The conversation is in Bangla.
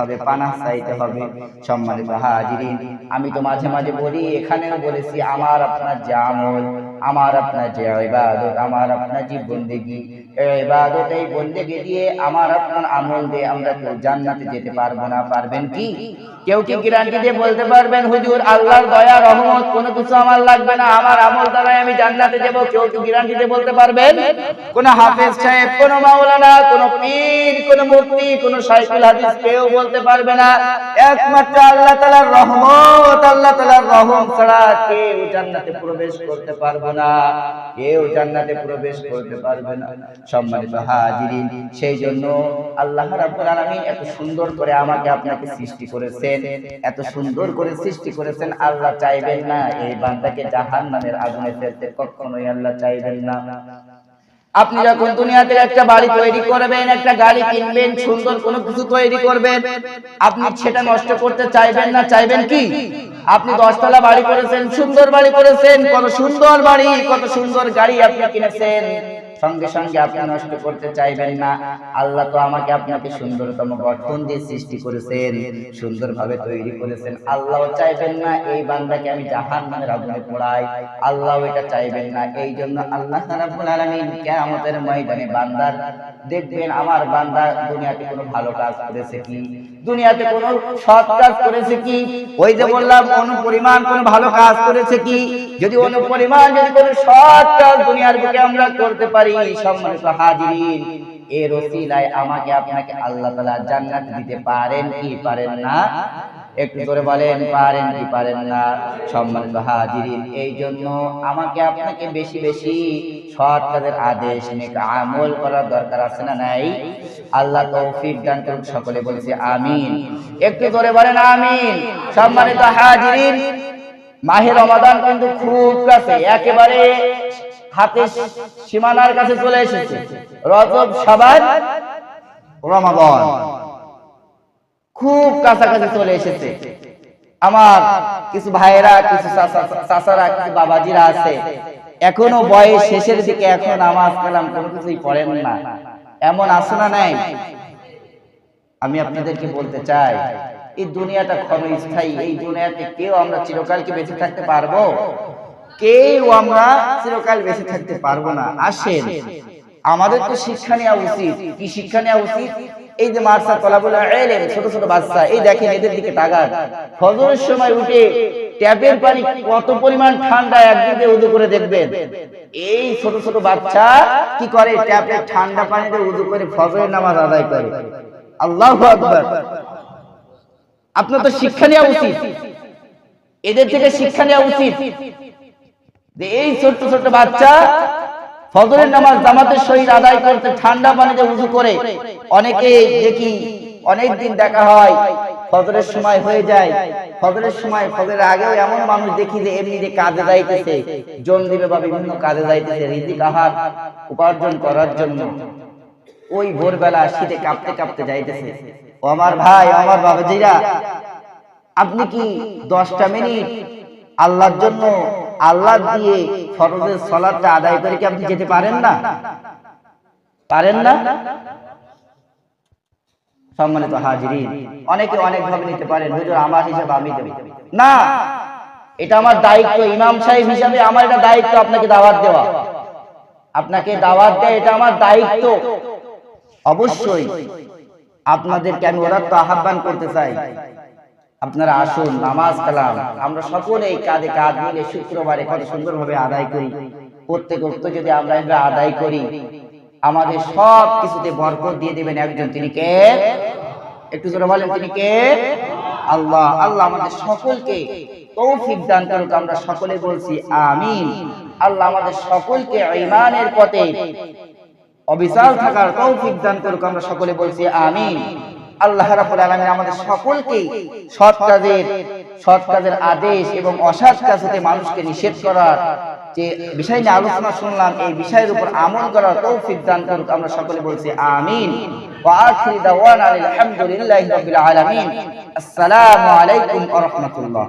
হবে, পানাহ চাইতে হবে। সম্মানিত হাজিরিন, আমি তো মাঝে মাঝে বলি, এখানেও বলেছি, আমার আপনার যে আমল, আমার আপনার যে ইবাদত, আমার আপনার যে বন্দেগী, এই ইবাদত এই বন্দেগী দিয়ে, আমার আপনার আমল দিয়ে আমরা কেউ জান্নাতে যেতে পারবো না? পারবেন কি? কেউ কি গ্যারান্টি দিয়ে বলতে পারবেন হুজুর আল্লাহর দয়া রহমত কোনো কিছু আমার লাগবে না, আমার আমল দ্বারাই আমি জান্নাতে যাব? কেউ কি গ্যারান্টি দিয়ে বলতে পারবেন? কোন হাফেজ সাহেব, কোন মাওলানা, কোন পীর, কোন মুফতি, কোন শাইখুল হাদিস কেউ বলতে পারবে না। একমাত্র আল্লাহ তাআলার রহমত, আল্লাহ তাআলার রহম ছাড়া কেউ জান্নাতে প্রবেশ করতে পারবে না, কেউ জান্নাতে প্রবেশ করতে পারবে না। সম্মানিত হাজিরিন, সেই জন্য আল্লাহ রাব্বুল আলামিন এত সুন্দর করে আমাকে আপনাকে সৃষ্টি করেছেন, এত সুন্দর করে সৃষ্টি করেছেন। আল্লাহ চাইবেন না এই বান্দাকে জাহান্নামের আগুনে ফেলতে? কখনোই আল্লাহ চাইবেন না। আপনি যখন দুনিয়াতে একটা বাড়ি তৈরি করবেন, একটা গাড়ি কিনবেন, সুন্দর কোনো কিছু তৈরি করবেন, আপনি সেটা নষ্ট করতে চাইবেন না? চাইবেন কি? আপনি 10 তলা বাড়ি করেছেন, সুন্দর বাড়ি করেছেন, কত সুন্দর বাড়ি, কত সুন্দর গাড়ি আপনি কিনেছেন, সঙ্গে সঙ্গে আপনি নষ্ট করতে চাইবেন না। আল্লাহ তো আমাকে আপনাকে সুন্দরতম গঠন দিয়ে সৃষ্টি করেছেন, সুন্দরভাবে তৈরি করেছেন। আল্লাহ চাইবেন না এই বান্দাকে আমি জাহান্নামের আগুনে পোড়াই, আল্লাহ এটা চাইবেন না। এই জন্য আল্লাহ রাব্বুল আলামিন কিয়ামতের ময়দানে বান্দার দেখবেন, আমার বান্দা দুনিয়াতে কোনো ভালো কাজ করেছে কি, দুনিয়াতে কোনো সৎ কাজ করেছে কি, ওই যে বললাম অনুপরিমাণ কোনো ভালো কাজ করেছে কি, যদি অনুপরিমাণ যদি কোনো সৎ কাজ দুনিয়ার বুকে আমরা করতে পারি, সম্মানিত হাজিরিন, এর ওসিলায় আমাকে আপনাকে আল্লাহ তাআলা জান্নাত দিতে পারেন কি পারেন না? একটু করে বলেন, পারেন কি পারেন না? সম্মানিত হাজিরিন, এই জন্য আমাকে আপনাকে বেশি বেশি সৎ কাজের আদেশ, নেক আমল করার দরকার আছে না নাই? আল্লাহ তৌফিক দান করুন। সকলে বলছি আমিন। একটু করে বলেন আমিন। সম্মানিত হাজিরিন, মাহে রমাদান কিন্তু খুব কাছে, একেবারে হাতে সীমানার কাছে চলে এসেছে। রজব, শাবান, রমাদান খুব কাছাকাছি চলে এসেছে। আমার কিছু ভাইয়েরা, কিছু চাচারা, কিছু বাবাজিরা আছে, এখনো বয়স শেষের দিকে, এখন নামাজ কালাম কোনো কিছুই পড়েন না, এমন আছে না নাই? আমি আপনাদেরকে বলতে চাই, এই দুনিয়াটা ক্ষণস্থায়ী, এই দুনিয়াতে কেউ আমরা চিরকাল কি বেঁচে থাকতে পারবো? কেউ আমরা চিরকাল বেঁচে থাকতে পারবো না। আসেন, আমাদের তো শিক্ষা নেওয়া উচিত। কি শিক্ষা নেওয়া উচিত? এই যে মাদ্রাসা তলাবুল ইলম, ছোট ছোট বাচ্চা, এই দেখেন এদের দিকে তাকান, ফজরের সময় উঠে ট্যাপের পানি কত পরিমাণ ঠান্ডা, একদিন দিয়ে ওযু করে দেখবেন। এই ছোট ছোট বাচ্চা কি করে? ট্যাপের ঠান্ডা পানিতে ওযু করে ফজরের নামাজ আদায় করে। আল্লাহু আকবার। আপনার তো শিক্ষা নেওয়া উচিত, এদের থেকে শিক্ষা নেওয়া উচিত যে এই ছোট ছোট বাচ্চা ফজরের নামাজ জামাতের সহিত আদায় করতে ঠান্ডা পানিতে ওযু করে। অনেকে দেখি, অনেকদিন দেখা হয়, ফজরের সময় হয়ে যায়, ফজরের সময়, ফজরের আগেও এমন মানুষ দেখি যে এমনিতে কাজে যাইতেছে, জন দিবে বা বিভিন্ন কাজে যাইতেছে রিজিক আহার উপার্জন করার জন্য। ওই ভোরবেলা শীতে কাঁপতে কাঁপতে যাইতেছে। ও আমার ভাই, আমার বাবাজিরা, আপনি কি 10টা মিনিট আল্লাহর জন্য, আল্লাহ দিয়ে ফরজের সালাতটা আদায় করে কি আপনি যেতে পারেন না? পারেন না? সম্মানিত হাজিরিন, অনেকে অনেক ভাবে নিতে পারেন, হুজুর আমার হিসাবে আমি দেব না, এটা আমার দায়িত্ব, ইমাম সাহেব হিসাবে আমার এটা দায়িত্ব আপনাকে দাওয়াত দেওয়া, আপনাকে দাওয়াত দেয়া এটা আমার দায়িত্ব। অবশ্যই আপনাদেরকে আমি ওরাত্ত আহ্বান করতে চাই, আপনারা আসুন, নামাজ কালাম আমরা সকলেই কাঁধে কাঁধ মিলে শুক্রবারে কত সুন্দরভাবে আদায় করি। প্রত্যেক ওয়াক্ত যদি আমরা এটা আদায় করি, আমাদের সব কিছুতে বরকত দিয়ে দিবেন একজন, তিনি কে? একটু জোরে বলেন, তিনি কে? আল্লাহ। আল্লাহ আমাদের সকলকে তৌফিক দান করুক। আমরা সকলে বলছি আমিন। আল্লাহ আমাদের সকলকে ঈমানের পথে অবিচল থাকার তৌফিক দান করুক। আমরা সকলে বলছি আমিন। আল্লাহ রাব্বুল আলামিন আমাদের সকলকে সৎ কাজের আদেশ এবং অসৎ কাজ হতে মানুষকে নিষেধ করার যে বিষয় নিয়ে আলোচনা শুনলাম, এই বিষয়ের উপর আমল করার তৌফিক দান করুক। আমরা সকলে বলছি আমিন। ওয়া আখিরু দাওয়ানা আলহামদুলিল্লাহি রাব্বিল আলামিন। আসসালামু আলাইকুম ওয়া রাহমাতুল্লাহ।